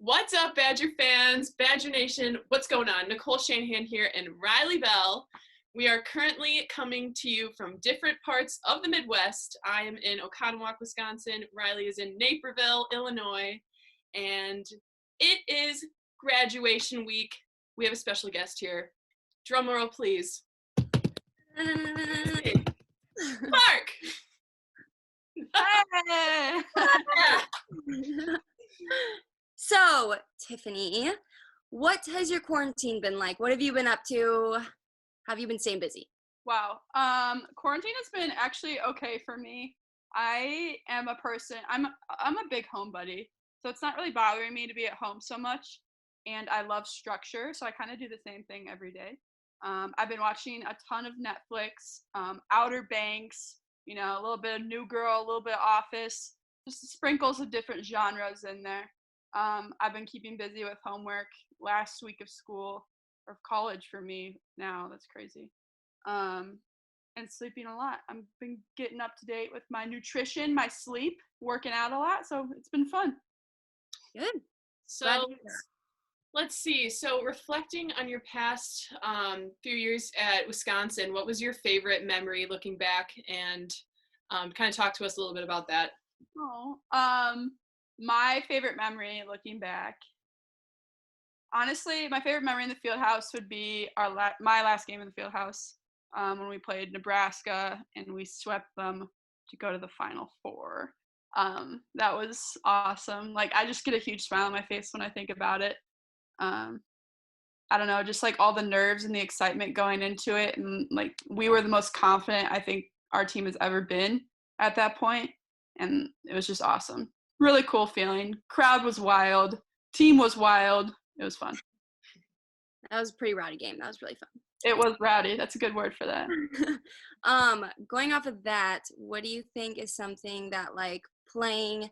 What's up, Badger fans, Badger Nation? What's going on? Nicole Shanahan here and Riley Bell. We are currently coming to you from different parts of the Midwest. I am in Oconomowoc, Wisconsin. Riley is in Naperville, Illinois. And it is graduation week. We have a special guest here. Drum roll, please. Mark! Hey. So, Tiffany, what has your quarantine been like? What have you been up to? Have you been staying busy? Wow. Quarantine has been actually okay for me. I am a person, I'm a big homebody, so it's not really bothering me to be at home so much. And I love structure, so I kind of do the same thing every day. I've been watching a ton of Netflix, Outer Banks, a little bit of New Girl, a little bit of Office, just sprinkles of different genres in there. I've been keeping busy with homework, last week of school, or college for me now. That's crazy. And sleeping a lot. I've been getting up to date with my nutrition, my sleep, working out a lot, so it's been fun. Good. So let's see. So reflecting on your past few years at Wisconsin, what was your favorite memory looking back, and kind of talk to us a little bit about that? My favorite memory looking back, honestly, my favorite memory in the field house would be my last game in the field house, when we played Nebraska and we swept them to go to the Final Four. That was awesome. Like, I just get a huge smile on my face when I think about it. I don't know, just like all the nerves and the excitement going into it, and like we were the most confident I think our team has ever been at that point, and it was just awesome. Really cool feeling. Crowd was wild. Team was wild. It was fun. That was a pretty rowdy game. That was really fun. It was rowdy. That's a good word for that. Going off of that, what do you think is something that like playing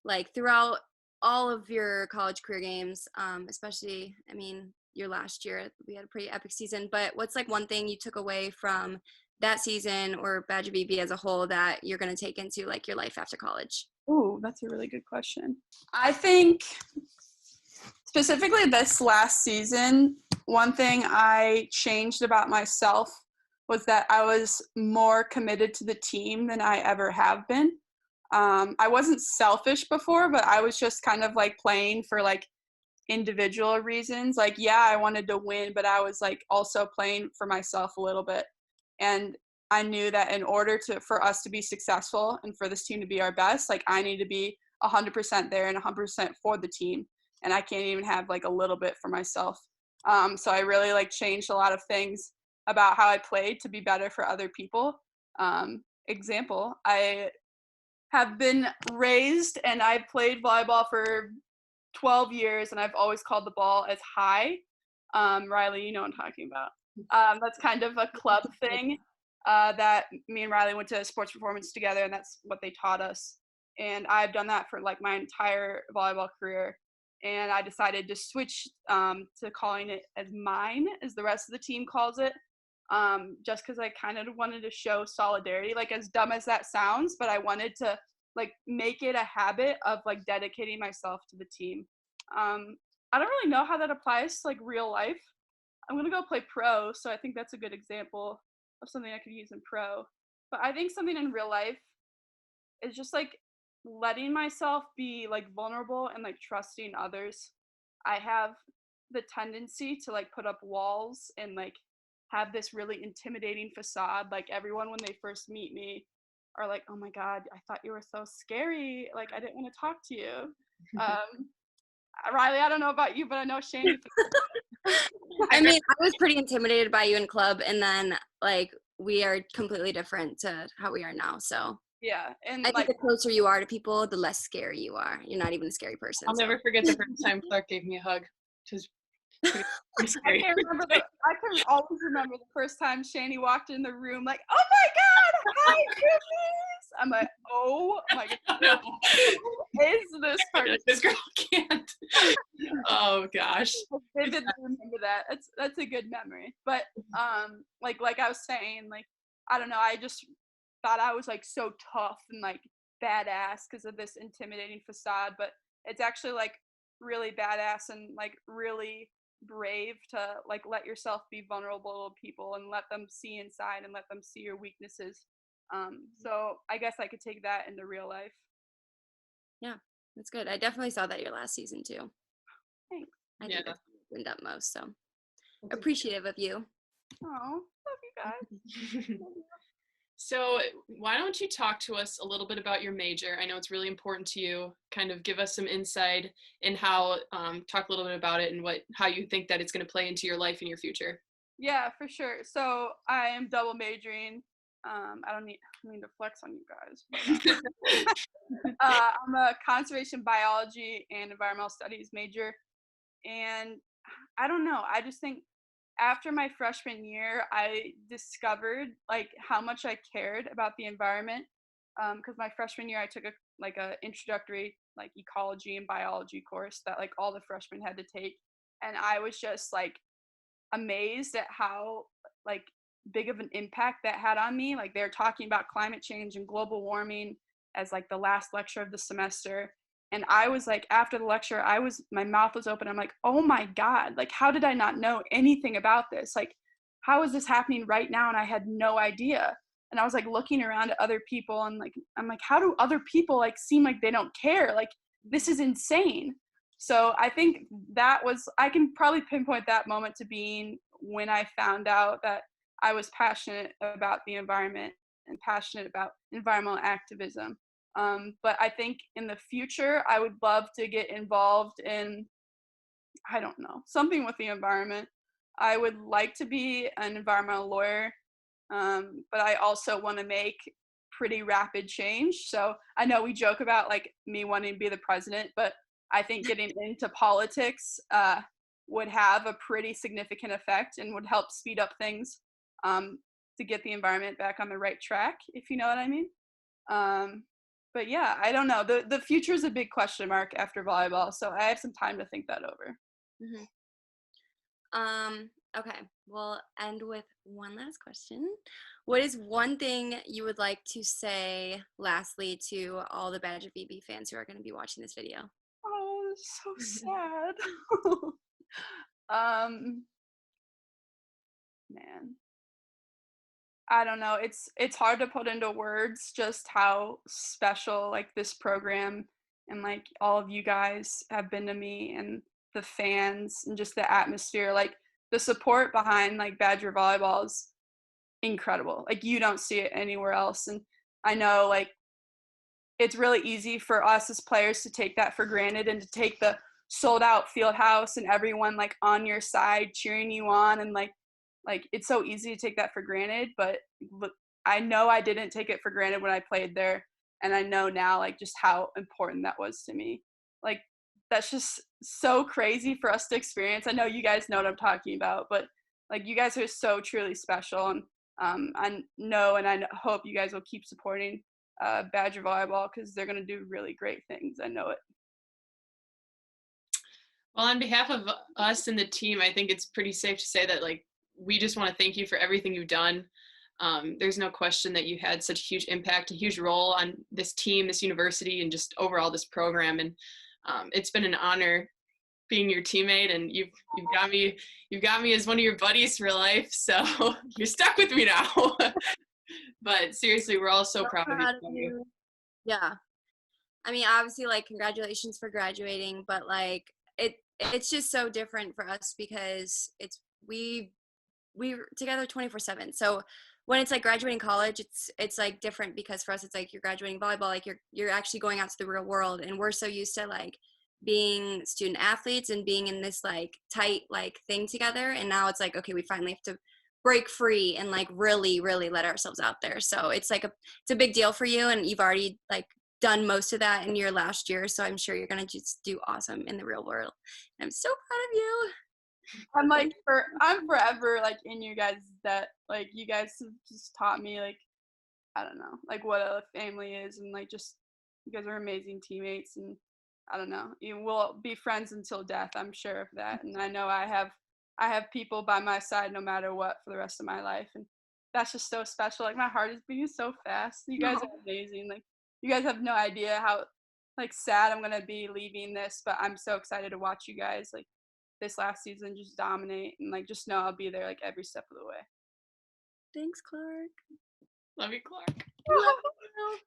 like throughout all of your college career games, especially, I mean, your last year, we had a pretty epic season, but what's like one thing you took away from that season or Badger BB as a whole that you're going to take into like your life after college? Ooh, that's a really good question. I think specifically this last season, one thing I changed about myself was that I was more committed to the team than I ever have been. I wasn't selfish before, but I was just kind of like playing for like individual reasons. Like, yeah, I wanted to win, but I was like also playing for myself a little bit. And I knew that in order for us to be successful and for this team to be our best, like I need to be 100% there and 100% for the team. And I can't even have like a little bit for myself. So I really like changed a lot of things about how I played to be better for other people. Example, I have been raised and I've played volleyball for 12 years and I've always called the ball as high. Riley, you know what I'm talking about. That's kind of a club thing that me and Riley went to sports performance together, and that's what they taught us. And I've done that for like my entire volleyball career. And I decided to switch to calling it as mine, as the rest of the team calls it, just because I kind of wanted to show solidarity, like as dumb as that sounds, but I wanted to like make it a habit of like dedicating myself to the team. I don't really know how that applies to like real life. I'm gonna go play pro, so I think that's a good example of something I could use in pro. But I think something in real life is just like letting myself be like vulnerable and like trusting others. I have the tendency to like put up walls and like have this really intimidating facade. Like everyone when they first meet me are like, "Oh my God, I thought you were so scary. Like I didn't want to talk to you." Riley, I don't know about you, but I know Shane. I mean, I was pretty intimidated by you in club, and then like we are completely different to how we are now. So yeah, and I like think the closer you are to people, the less scary you are. You're not even a scary person. I'll never forget the first time Clark gave me a hug. It was pretty scary. I can always remember the first time Shani walked in the room like, "Oh my God, hi, Tiffany!" I'm like, "Oh my God, who is this person?" This girl can't. Oh gosh. I vividly remember that. That's a good memory. But like I was saying, like I don't know, I just thought I was like so tough and like badass because of this intimidating facade, but it's actually like really badass and like really brave to like let yourself be vulnerable to people and let them see inside and let them see your weaknesses. So I guess I could take that into real life. Yeah, that's good. I definitely saw that your last season too. Thanks. I Yeah. think that's what you opened up most. So That's appreciative of you. Oh, love you guys. So why don't you talk to us a little bit about your major? I know it's really important to you. Kind of give us some insight in how, talk a little bit about it and how you think that it's going to play into your life and your future. Yeah, for sure. So I am double majoring. I don't mean to flex on you guys. But, I'm a conservation biology and environmental studies major. And I don't know. I just think after my freshman year, I discovered like how much I cared about the environment. Because my freshman year, I took a introductory like ecology and biology course that like all the freshmen had to take, and I was just like amazed at how like big of an impact that had on me. Like they're talking about climate change and global warming as like the last lecture of the semester. And I was like, after the lecture, my mouth was open. I'm like, oh my God, like, how did I not know anything about this? Like, how is this happening right now? And I had no idea. And I was like looking around at other people and like, I'm like, how do other people like seem like they don't care? Like, this is insane. So I think I can probably pinpoint that moment to being when I found out that I was passionate about the environment and passionate about environmental activism. But I think in the future, I would love to get involved in, I don't know, something with the environment. I would like to be an environmental lawyer, but I also want to make pretty rapid change. So I know we joke about like me wanting to be the president, but I think getting into politics would have a pretty significant effect and would help speed up things to get the environment back on the right track, if you know what I mean. But yeah, I don't know. The future is a big question mark after volleyball, so I have some time to think that over. Mm-hmm. Okay, we'll end with one last question. What is one thing you would like to say lastly to all the Badger BB fans who are going to be watching this video? Oh, it's so sad. Man, I don't know. It's hard to put into words just how special like this program and like all of you guys have been to me, and the fans and just the atmosphere. Like the support behind like Badger volleyball is incredible. Like you don't see it anywhere else. And I know like it's really easy for us as players to take that for granted and to take the sold out field house and everyone like on your side cheering you on, and like it's so easy to take that for granted. But I know I didn't take it for granted when I played there, and I know now like just how important that was to me. Like that's just so crazy for us to experience. I know you guys know what I'm talking about, but like you guys are so truly special, and I know and I hope you guys will keep supporting Badger volleyball because they're going to do really great things. I know it. Well, on behalf of us and the team, I think it's pretty safe to say that like we just want to thank you for everything you've done. There's no question that you had such a huge impact, a huge role on this team, this university, and just overall this program. And it's been an honor being your teammate, and you've got me as one of your buddies for life. So you're stuck with me now. But seriously, we're all so proud of you. Yeah. I mean, obviously, like, congratulations for graduating, but like, it's just so different for us because we're together 24/7. So when it's like graduating college, it's like different because for us, it's like you're graduating volleyball, like you're actually going out to the real world, and we're so used to like being student athletes and being in this like tight like thing together, and now it's like, okay, we finally have to break free and like really let ourselves out there. So it's like it's a big deal for you, and you've already like done most of that in your last year, so I'm sure you're gonna just do awesome in the real world. I'm so proud of you. I'm forever like in you guys' debt. Like you guys have just taught me like I don't know like what a family is, and like just you guys are amazing teammates, and I don't know, you will be friends until death. I'm sure of that, and I know I have people by my side no matter what for the rest of my life, and that's just so special. Like my heart is beating so fast. You guys are amazing. Like you guys have no idea how like sad I'm gonna be leaving this, but I'm so excited to watch you guys like this last season just dominate and like just know I'll be there like every step of the way. Thanks, Clark. Love you, Clark. Love you.